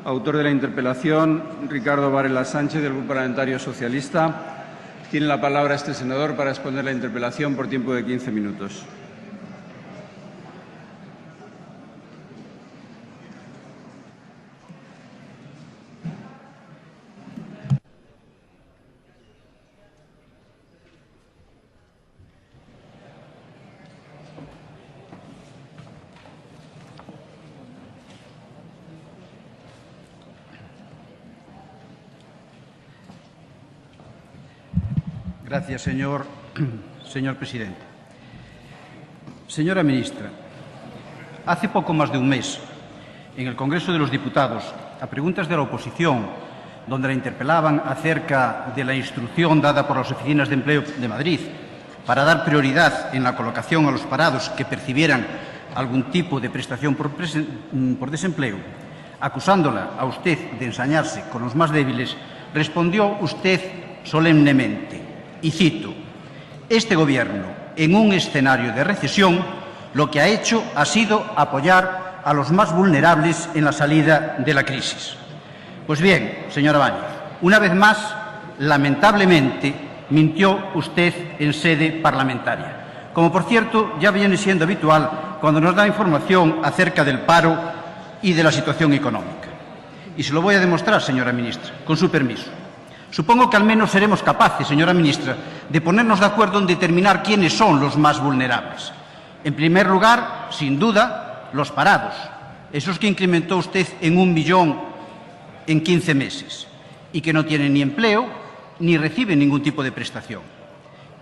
Autor de la interpelación, Ricardo Varela Sánchez, del Grupo Parlamentario Socialista. Tiene la palabra este senador para exponer la interpelación por tiempo de 15 minutos. Gracias, señor presidente. Señora ministra, hace poco más de un mes, en el Congreso de los Diputados, a preguntas de la oposición, donde la interpelaban acerca de la instrucción dada por las oficinas de empleo de Madrid para dar prioridad en la colocación a los parados que percibieran algún tipo de prestación por desempleo, acusándola a usted de ensañarse con los más débiles, respondió usted solemnemente. Y cito: este Gobierno, en un escenario de recesión, lo que ha hecho ha sido apoyar a los más vulnerables en la salida de la crisis. Pues bien, señora Báñez, una vez más, lamentablemente, mintió usted en sede parlamentaria, como por cierto ya viene siendo habitual cuando nos da información acerca del paro y de la situación económica. Y se lo voy a demostrar, señora ministra, con su permiso. Supongo que al menos seremos capaces, señora ministra, de ponernos de acuerdo en determinar quiénes son los más vulnerables. En primer lugar, sin duda, los parados, esos que incrementó usted en 1 millón en 15 meses y que no tienen ni empleo ni reciben ningún tipo de prestación.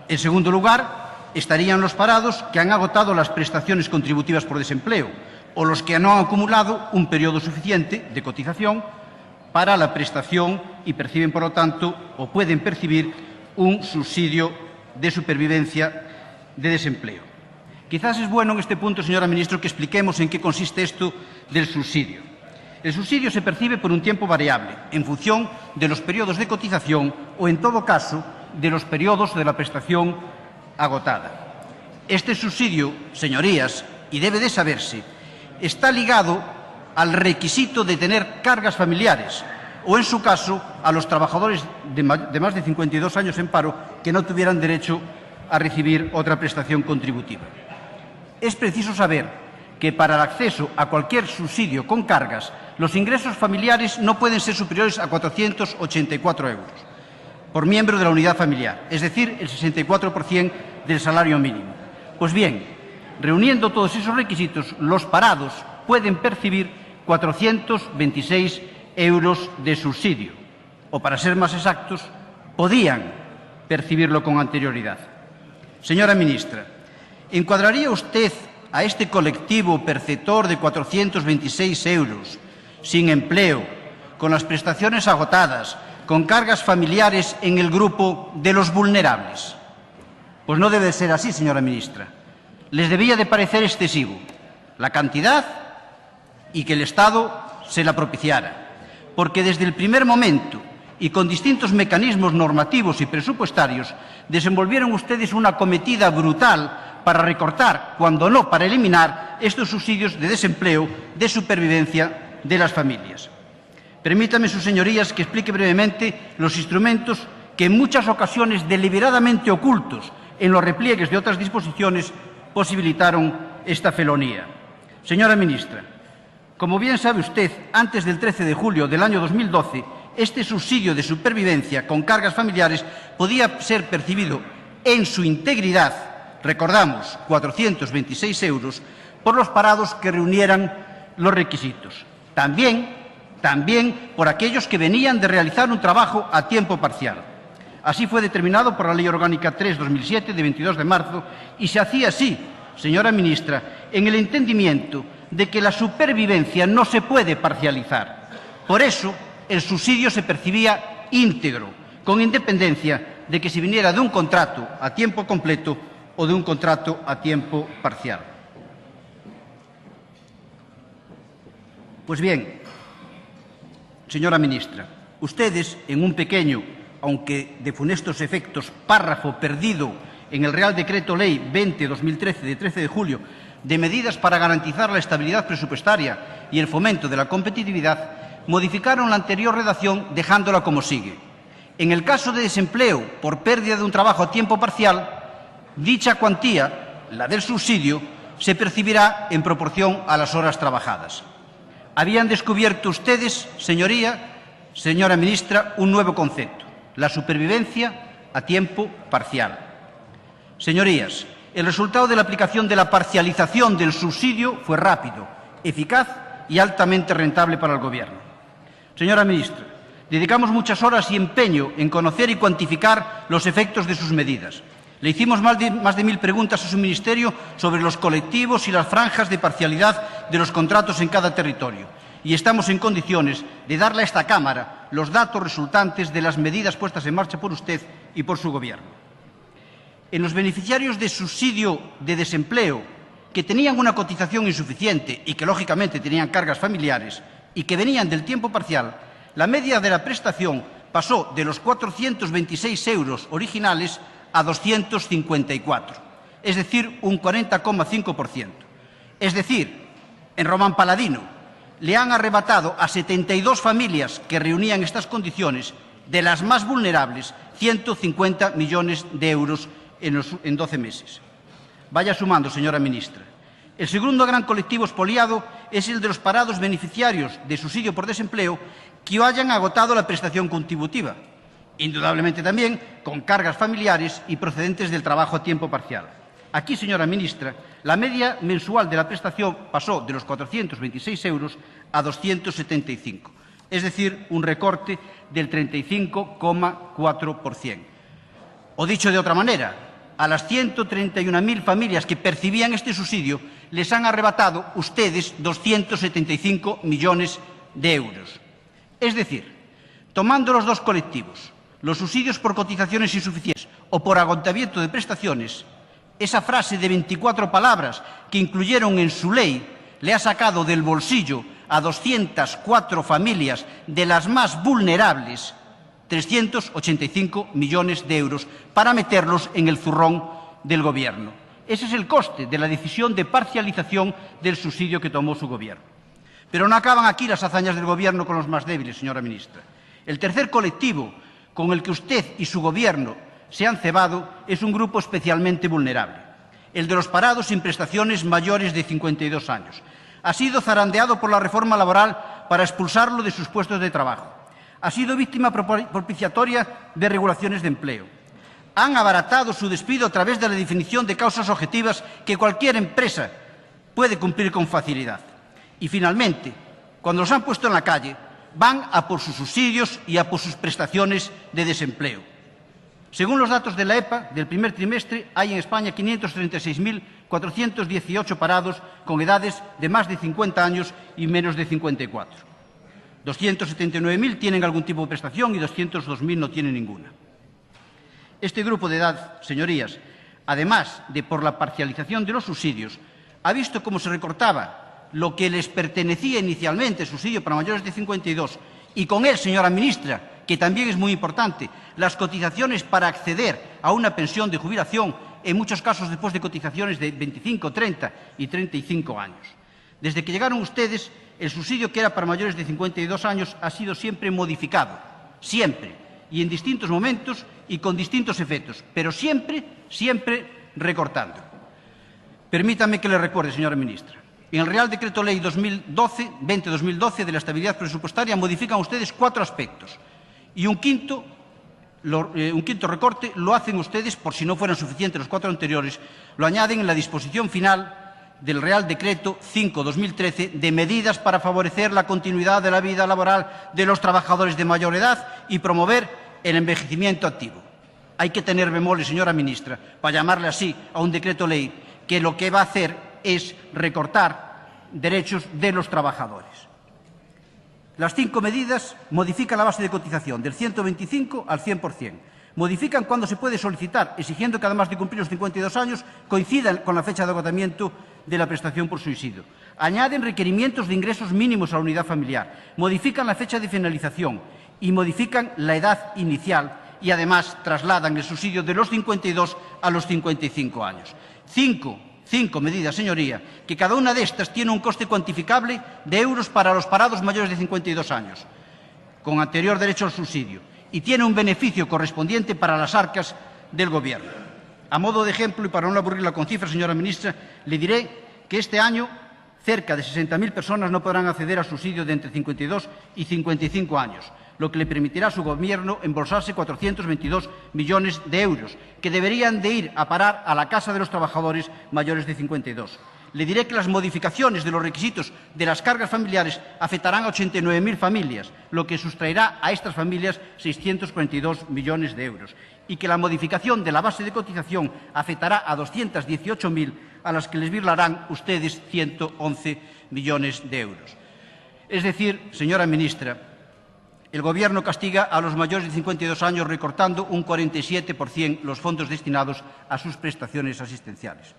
En segundo lugar, estarían los parados que han agotado las prestaciones contributivas por desempleo o los que no han acumulado un periodo suficiente de cotización para la prestación y perciben, por lo tanto, o pueden percibir un subsidio de supervivencia de desempleo. Quizás es bueno en este punto, señora ministra, que expliquemos en qué consiste esto del subsidio. El subsidio se percibe por un tiempo variable, en función de los periodos de cotización o, en todo caso, de los periodos de la prestación agotada. Este subsidio, señorías, y debe de saberse, está ligado al requisito de tener cargas familiares o, en su caso, a los trabajadores de más de 52 años en paro que no tuvieran derecho a recibir otra prestación contributiva. Es preciso saber que para el acceso a cualquier subsidio con cargas, los ingresos familiares no pueden ser superiores a 484 euros por miembro de la unidad familiar, es decir, el 64% del salario mínimo. Pues bien, reuniendo todos esos requisitos, los parados pueden percibir 426 euros de subsidio, o para ser más exactos, podían percibirlo con anterioridad. Señora ministra, ¿encuadraría usted a este colectivo perceptor de 426 euros, sin empleo, con las prestaciones agotadas, con cargas familiares, en el grupo de los vulnerables? Pues no debe ser así, señora ministra. Les debía de parecer excesivo la cantidad y que el Estado se la propiciara, porque desde el primer momento y con distintos mecanismos normativos y presupuestarios desenvolvieron ustedes una acometida brutal para recortar, cuando no para eliminar, estos subsidios de desempleo, de supervivencia de las familias. Permítanme, sus señorías, que explique brevemente los instrumentos que en muchas ocasiones deliberadamente ocultos en los repliegues de otras disposiciones posibilitaron esta felonía. Señora ministra, como bien sabe usted, antes del 13 de julio del año 2012, este subsidio de supervivencia con cargas familiares podía ser percibido en su integridad, recordamos, 426 euros, por los parados que reunieran los requisitos. También por aquellos que venían de realizar un trabajo a tiempo parcial. Así fue determinado por la Ley Orgánica 3/2007, de 22 de marzo, y se hacía así, señora ministra, en el entendimiento de que la supervivencia no se puede parcializar. Por eso, el subsidio se percibía íntegro, con independencia de que se viniera de un contrato a tiempo completo o de un contrato a tiempo parcial. Pues bien, señora ministra, ustedes, en un pequeño, aunque de funestos efectos, párrafo perdido en el Real Decreto Ley 20/2013, de 13 de julio, de medidas para garantizar la estabilidad presupuestaria y el fomento de la competitividad, modificaron la anterior redacción dejándola como sigue. En el caso de desempleo por pérdida de un trabajo a tiempo parcial, dicha cuantía, la del subsidio, se percibirá en proporción a las horas trabajadas. Habían descubierto ustedes, señora ministra, un nuevo concepto, la supervivencia a tiempo parcial. Señorías, el resultado de la aplicación de la parcialización del subsidio fue rápido, eficaz y altamente rentable para el Gobierno. Señora ministra, dedicamos muchas horas y empeño en conocer y cuantificar los efectos de sus medidas. Le hicimos más de 1.000 preguntas a su ministerio sobre los colectivos y las franjas de parcialidad de los contratos en cada territorio. Y estamos en condiciones de darle a esta Cámara los datos resultantes de las medidas puestas en marcha por usted y por su Gobierno. En los beneficiarios de subsidio de desempleo que tenían una cotización insuficiente y que, lógicamente, tenían cargas familiares y que venían del tiempo parcial, la media de la prestación pasó de los 426 euros originales a 254, es decir, un 40,5%. Es decir, en Román Paladino le han arrebatado a 72 familias que reunían estas condiciones, de las más vulnerables, 150 millones de euros en 12 meses. Vaya sumando, señora ministra. El segundo gran colectivo expoliado es el de los parados beneficiarios de subsidio por desempleo que hayan agotado la prestación contributiva, indudablemente también con cargas familiares y procedentes del trabajo a tiempo parcial. Aquí, señora ministra, la media mensual de la prestación pasó de los 426 euros a 275, es decir, un recorte del 35,4%. O dicho de otra manera, a las 131.000 familias que percibían este subsidio les han arrebatado ustedes 275 millones de euros. Es decir, tomando los dos colectivos, los subsidios por cotizaciones insuficientes o por agotamiento de prestaciones, esa frase de 24 palabras que incluyeron en su ley le ha sacado del bolsillo a 204 familias de las más vulnerables 385 millones de euros para meterlos en el zurrón del Gobierno. Ese es el coste de la decisión de parcialización del subsidio que tomó su Gobierno. Pero no acaban aquí las hazañas del Gobierno con los más débiles, señora ministra. El tercer colectivo con el que usted y su Gobierno se han cebado es un grupo especialmente vulnerable, el de los parados sin prestaciones mayores de 52 años. Ha sido zarandeado por la reforma laboral para expulsarlo de sus puestos de trabajo. Ha sido víctima propiciatoria de regulaciones de empleo. Han abaratado su despido a través de la definición de causas objetivas que cualquier empresa puede cumplir con facilidad. Y, finalmente, cuando los han puesto en la calle, van a por sus subsidios y a por sus prestaciones de desempleo. Según los datos de la EPA del primer trimestre, hay en España 536.418 parados con edades de más de 50 años y menos de 54. 279.000 tienen algún tipo de prestación y 202.000 no tienen ninguna. Este grupo de edad, señorías, además de por la parcialización de los subsidios, ha visto cómo se recortaba lo que les pertenecía inicialmente, el subsidio para mayores de 52, y con él, señora ministra, que también es muy importante, las cotizaciones para acceder a una pensión de jubilación, en muchos casos después de cotizaciones de 25, 30 y 35 años. Desde que llegaron ustedes, el subsidio que era para mayores de 52 años ha sido siempre modificado, siempre, y en distintos momentos y con distintos efectos, pero siempre recortando. Permítame que le recuerde, señora ministra, en el Real Decreto Ley 20-2012 de la estabilidad presupuestaria modifican ustedes 4 aspectos y un quinto recorte lo hacen ustedes, por si no fueran suficientes los 4 anteriores, lo añaden en la disposición final del Real Decreto 5/2013 de medidas para favorecer la continuidad de la vida laboral de los trabajadores de mayor edad y promover el envejecimiento activo. Hay que tener bemoles, señora ministra, para llamarle así a un decreto ley que lo que va a hacer es recortar derechos de los trabajadores. Las 5 medidas modifican la base de cotización del 125 al 100%. Modifican cuándo se puede solicitar, exigiendo que además de cumplir los 52 años coincidan con la fecha de agotamiento de la prestación por subsidio. Añaden requerimientos de ingresos mínimos a la unidad familiar. Modifican la fecha de finalización y modifican la edad inicial y además trasladan el subsidio de los 52 a los 55 años. 5 5 medidas, señoría, que cada una de estas tiene un coste cuantificable de euros para los parados mayores de 52 años, con anterior derecho al subsidio, y tiene un beneficio correspondiente para las arcas del Gobierno. A modo de ejemplo, y para no aburrirla con cifras, señora ministra, le diré que este año cerca de 60.000 personas no podrán acceder al subsidio de entre 52 y 55 años, lo que le permitirá a su Gobierno embolsarse 422 millones de euros, que deberían de ir a parar a la Casa de los Trabajadores mayores de 52. Le diré que las modificaciones de los requisitos de las cargas familiares afectarán a 89.000 familias, lo que sustraerá a estas familias 642 millones de euros, y que la modificación de la base de cotización afectará a 218.000, a las que les birlarán ustedes 111 millones de euros. Es decir, señora ministra, el Gobierno castiga a los mayores de 52 años recortando un 47% los fondos destinados a sus prestaciones asistenciales.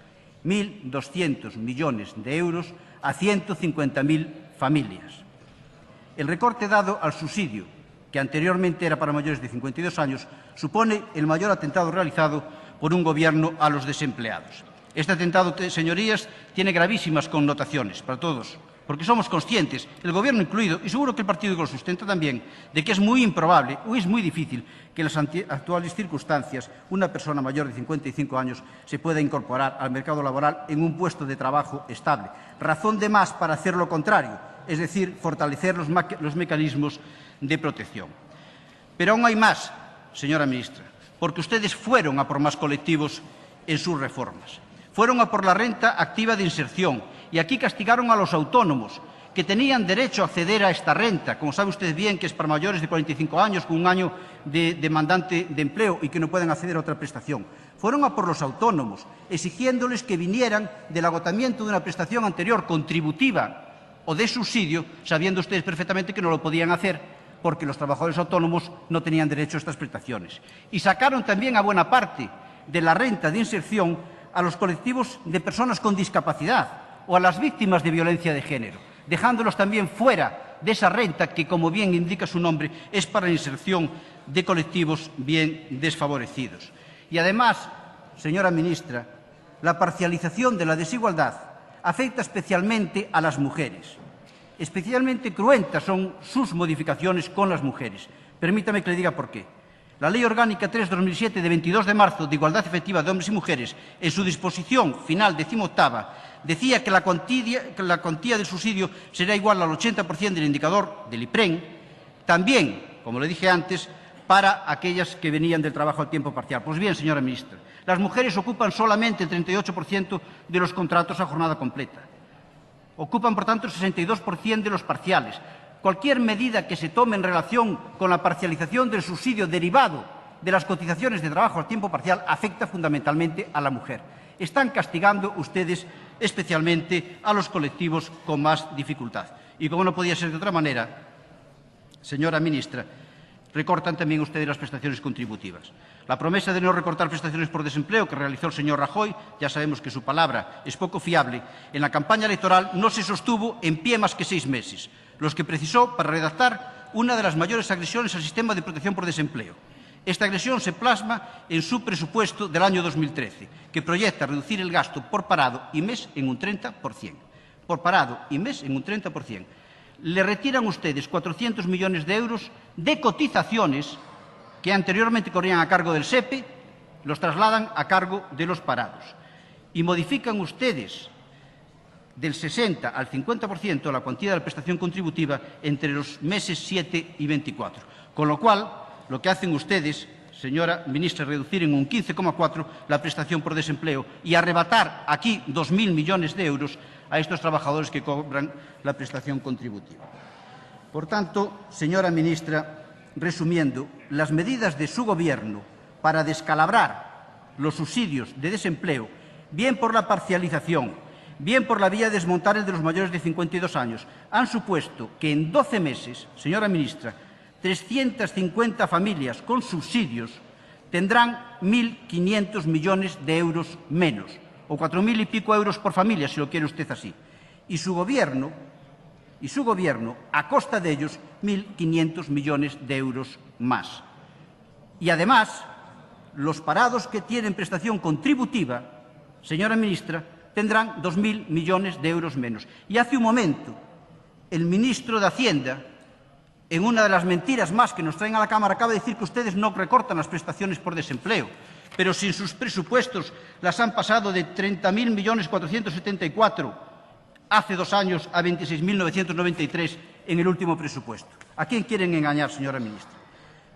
1.200 millones de euros a 150.000 familias. El recorte dado al subsidio, que anteriormente era para mayores de 52 años, supone el mayor atentado realizado por un Gobierno a los desempleados. Este atentado, señorías, tiene gravísimas connotaciones para todos, porque somos conscientes, el Gobierno incluido, y seguro que el partido que lo sustenta también, de que es muy improbable o es muy difícil que en las actuales circunstancias una persona mayor de 55 años se pueda incorporar al mercado laboral en un puesto de trabajo estable. Razón de más para hacer lo contrario, es decir, fortalecer los mecanismos de protección. Pero aún hay más, señora ministra, porque ustedes fueron a por más colectivos en sus reformas. Fueron a por la renta activa de inserción y aquí castigaron a los autónomos que tenían derecho a acceder a esta renta, como sabe usted bien que es para mayores de 45 años con un año de demandante de empleo y que no pueden acceder a otra prestación. Fueron a por los autónomos, exigiéndoles que vinieran del agotamiento de una prestación anterior contributiva o de subsidio, sabiendo ustedes perfectamente que no lo podían hacer porque los trabajadores autónomos no tenían derecho a estas prestaciones. Y sacaron también a buena parte de la renta de inserción a los colectivos de personas con discapacidad o a las víctimas de violencia de género, dejándolos también fuera de esa renta que, como bien indica su nombre, es para la inserción de colectivos bien desfavorecidos. Y además, señora ministra, la parcialización de la desigualdad afecta especialmente a las mujeres. Especialmente cruentas son sus modificaciones con las mujeres. Permítame que le diga por qué. La Ley Orgánica 3/2007 de 22 de marzo de Igualdad Efectiva de Hombres y Mujeres, en su disposición final 18ª, decía que la cuantía del subsidio será igual al 80% del indicador del IPREN, también, como le dije antes, para aquellas que venían del trabajo a tiempo parcial. Pues bien, señora ministra, las mujeres ocupan solamente el 38% de los contratos a jornada completa. Ocupan, por tanto, el 62% de los parciales. Cualquier medida que se tome en relación con la parcialización del subsidio derivado de las cotizaciones de trabajo a tiempo parcial afecta fundamentalmente a la mujer. Están castigando ustedes especialmente a los colectivos con más dificultad. Y como no podía ser de otra manera, señora ministra, recortan también ustedes las prestaciones contributivas. La promesa de no recortar prestaciones por desempleo que realizó el señor Rajoy, ya sabemos que su palabra es poco fiable, en la campaña electoral no se sostuvo en pie más que 6 meses, los que precisó para redactar una de las mayores agresiones al sistema de protección por desempleo. Esta agresión se plasma en su presupuesto del año 2013, que proyecta reducir el gasto por parado y mes en un 30%. Por parado y mes en un 30%. Le retiran ustedes 400 millones de euros de cotizaciones que anteriormente corrían a cargo del SEPE, los trasladan a cargo de los parados. Y modifican ustedes del 60 al 50% la cuantía de la prestación contributiva entre los meses 7 y 24. Con lo cual, lo que hacen ustedes, señora ministra, es reducir en un 15,4 la prestación por desempleo y arrebatar aquí 2.000 millones de euros a estos trabajadores que cobran la prestación contributiva. Por tanto, señora ministra, resumiendo, las medidas de su Gobierno para descalabrar los subsidios de desempleo, bien por la parcialización, bien por la vía de desmontar el de los mayores de 52 años, han supuesto que en 12 meses, señora ministra, 350 familias con subsidios tendrán 1.500 millones de euros menos, o 4.000 y pico euros por familia, si lo quiere usted así. Y su Gobierno, a costa de ellos, 1.500 millones de euros más. Y además, los parados que tienen prestación contributiva, señora ministra, tendrán 2.000 millones de euros menos. Y hace un momento, el ministro de Hacienda, en una de las mentiras más que nos traen a la Cámara, acaba de decir que ustedes no recortan las prestaciones por desempleo, pero si en sus presupuestos las han pasado de 30.474.000 hace 2 años a 26.993 en el último presupuesto. ¿A quién quieren engañar, señora ministra?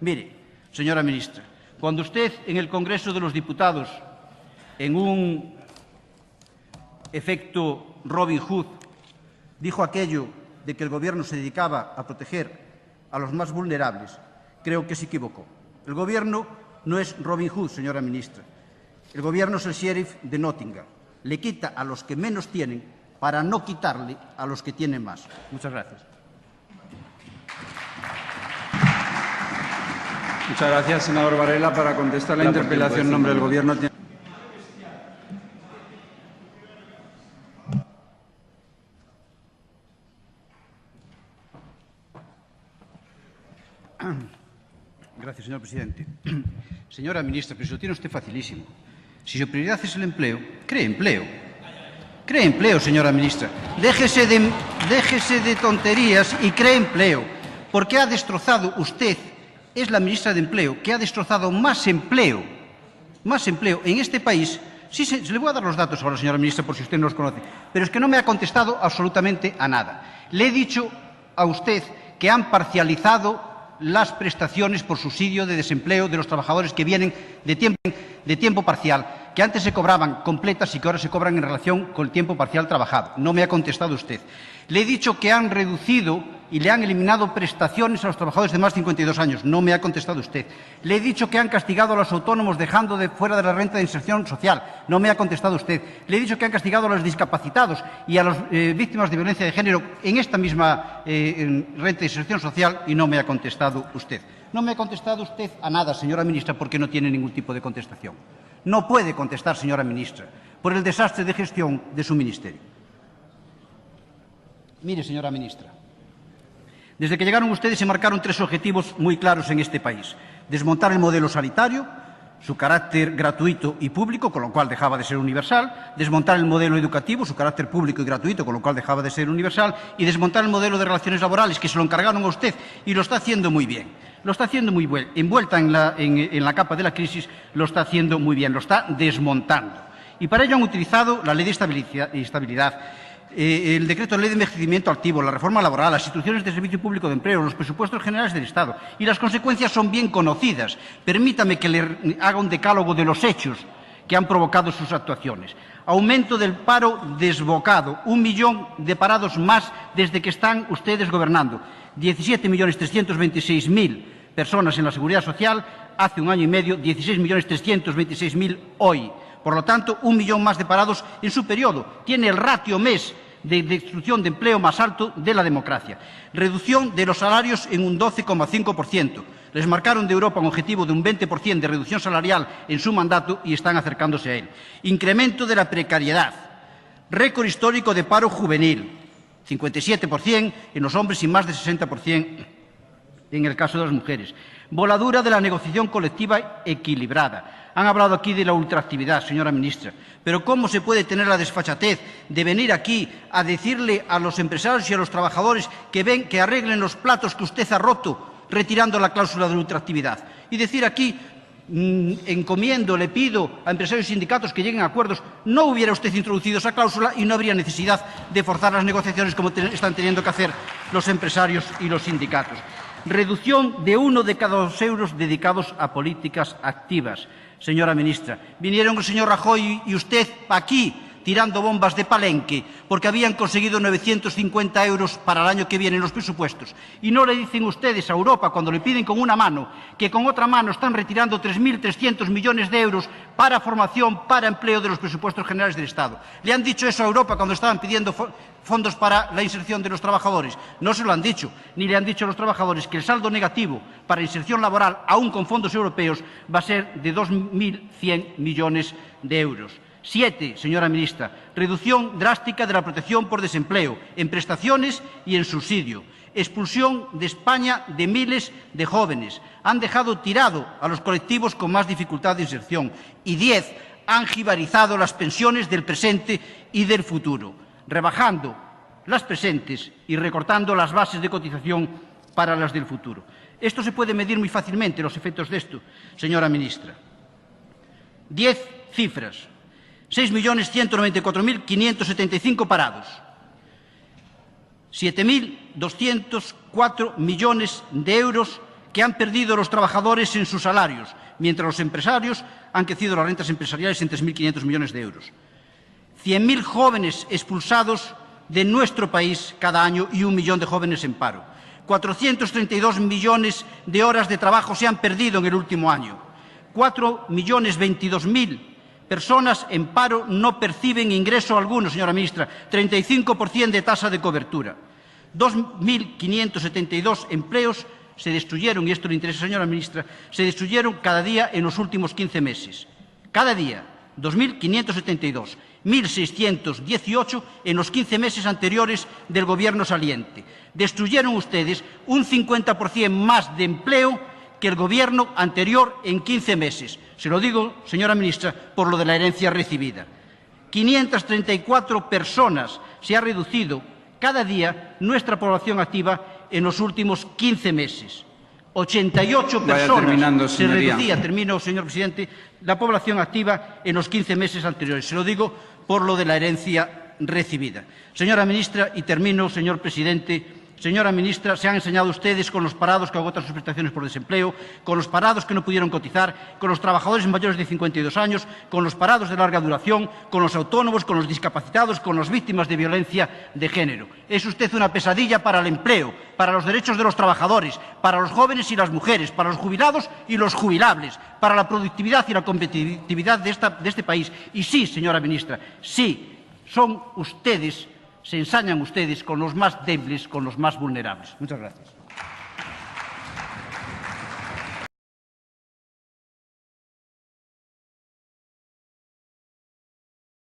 Mire, señora ministra, cuando usted en el Congreso de los Diputados, en un efecto Robin Hood, dijo aquello de que el Gobierno se dedicaba a proteger a los más vulnerables, creo que se equivocó. El Gobierno no es Robin Hood, señora ministra. El Gobierno es el sheriff de Nottingham. Le quita a los que menos tienen para no quitarle a los que tienen más. Muchas gracias. Muchas gracias, senador Varela. Para contestar la interpelación en nombre del Gobierno. Gracias, señor presidente. Señora ministra, pero si lo tiene usted facilísimo. Si su prioridad es el empleo, cree empleo. Cree empleo, señora ministra. Déjese de tonterías y cree empleo. Porque ha destrozado usted, es la ministra de Empleo, que ha destrozado más empleo en este país. Sí, se le voy a dar los datos ahora, señora ministra, por si usted no los conoce. Pero es que no me ha contestado absolutamente a nada. Le he dicho a usted que han parcializado las prestaciones por subsidio de desempleo de los trabajadores que vienen de tiempo parcial, que antes se cobraban completas y que ahora se cobran en relación con el tiempo parcial trabajado. No me ha contestado usted. Le he dicho que han reducido y le han eliminado prestaciones a los trabajadores de más de 52 años. No me ha contestado usted. Le he dicho que han castigado a los autónomos dejando fuera de la renta de inserción social. No me ha contestado usted. Le he dicho que han castigado a los discapacitados y a las víctimas de violencia de género en esta misma renta de inserción social y no me ha contestado usted. No me ha contestado usted a nada, señora ministra, porque no tiene ningún tipo de contestación. No puede contestar, señora ministra, por el desastre de gestión de su ministerio. Mire, señora ministra, desde que llegaron ustedes se marcaron 3 objetivos muy claros en este país. Desmontar el modelo sanitario, su carácter gratuito y público, con lo cual dejaba de ser universal. Desmontar el modelo educativo, su carácter público y gratuito, con lo cual dejaba de ser universal. Y desmontar el modelo de relaciones laborales, que se lo encargaron a usted y lo está haciendo muy bien. Lo está haciendo muy bien. Envuelta en la capa de la crisis, lo está haciendo muy bien. Lo está desmontando. Y para ello han utilizado la Ley de Estabilidad, el decreto de ley de envejecimiento activo, la reforma laboral, las instituciones de servicio público de empleo, los presupuestos generales del Estado. Y las consecuencias son bien conocidas. Permítame que le haga un decálogo de los hechos que han provocado sus actuaciones. Aumento del paro desbocado, 1 millón de parados más desde que están ustedes gobernando. 17.326.000 personas en la Seguridad Social hace 1 año y medio, 16.326.000 hoy. Por lo tanto, 1 millón más de parados en su periodo. Tiene el ratio mes de destrucción de empleo más alto de la democracia. Reducción de los salarios en un 12,5%. Les marcaron de Europa un objetivo de un 20% de reducción salarial en su mandato y están acercándose a él. Incremento de la precariedad. Récord histórico de paro juvenil. 57% en los hombres y más de 60% en el caso de las mujeres. Voladura de la negociación colectiva equilibrada. Han hablado aquí de la ultraactividad, señora ministra, pero ¿cómo se puede tener la desfachatez de venir aquí a decirle a los empresarios y a los trabajadores que arreglen los platos que usted ha roto retirando la cláusula de la ultraactividad? Y decir aquí, encomiendo, le pido a empresarios y sindicatos que lleguen a acuerdos, no hubiera usted introducido esa cláusula y no habría necesidad de forzar las negociaciones como están teniendo que hacer los empresarios y los sindicatos. Reducción de 1 de cada 2 euros dedicados a políticas activas. Señora ministra, vinieron el señor Rajoy y usted aquí tirando bombas de Palenque porque habían conseguido 950 euros para el año que viene en los presupuestos. Y no le dicen ustedes a Europa, cuando le piden con una mano, que con otra mano están retirando 3.300 millones de euros para formación, para empleo de los presupuestos generales del Estado. ¿Le han dicho eso a Europa cuando estaban pidiendo fondos para la inserción de los trabajadores? No se lo han dicho, ni le han dicho a los trabajadores que el saldo negativo para inserción laboral, aún con fondos europeos, va a ser de 2.100 millones de euros. 7, señora ministra, reducción drástica de la protección por desempleo, en prestaciones y en subsidio. Expulsión de España de miles de jóvenes. Han dejado tirado a los colectivos con más dificultad de inserción. Y 10, han jibarizado las pensiones del presente y del futuro, rebajando las presentes y recortando las bases de cotización para las del futuro. Esto se puede medir muy fácilmente, los efectos de esto, señora ministra. 10 cifras. 6.194.575 parados. 7.204 millones de euros que han perdido los trabajadores en sus salarios, mientras los empresarios han crecido las rentas empresariales en 3.500 millones de euros. 100.000 jóvenes expulsados de nuestro país cada año y 1 millón de jóvenes en paro. 432 millones de horas de trabajo se han perdido en el último año. 4.022.000 personas en paro no perciben ingreso alguno, señora ministra, 35% de tasa de cobertura. 2.572 empleos se destruyeron, y esto le interesa, señora ministra, se destruyeron cada día en los últimos 15 meses. Cada día, 2.572, 1.618 en los 15 meses anteriores del Gobierno saliente. Destruyeron ustedes un 50% más de empleo que el Gobierno anterior en 15 meses. Se lo digo, señora ministra, por lo de la herencia recibida. 534 personas se ha reducido cada día nuestra población activa en los últimos 15 meses. 88 personas se reducía, termino, señor presidente, la población activa en los 15 meses anteriores. Se lo digo por lo de la herencia recibida. Señora ministra, y termino, señor presidente, señora ministra, se han enseñado ustedes con los parados que agotan sus prestaciones por desempleo, con los parados que no pudieron cotizar, con los trabajadores mayores de 52 años, con los parados de larga duración, con los autónomos, con los discapacitados, con las víctimas de violencia de género. Es usted una pesadilla para el empleo, para los derechos de los trabajadores, para los jóvenes y las mujeres, para los jubilados y los jubilables, para la productividad y la competitividad de este país. Y sí, señora ministra, sí, son ustedes, se ensañan ustedes con los más débiles, con los más vulnerables. Muchas gracias.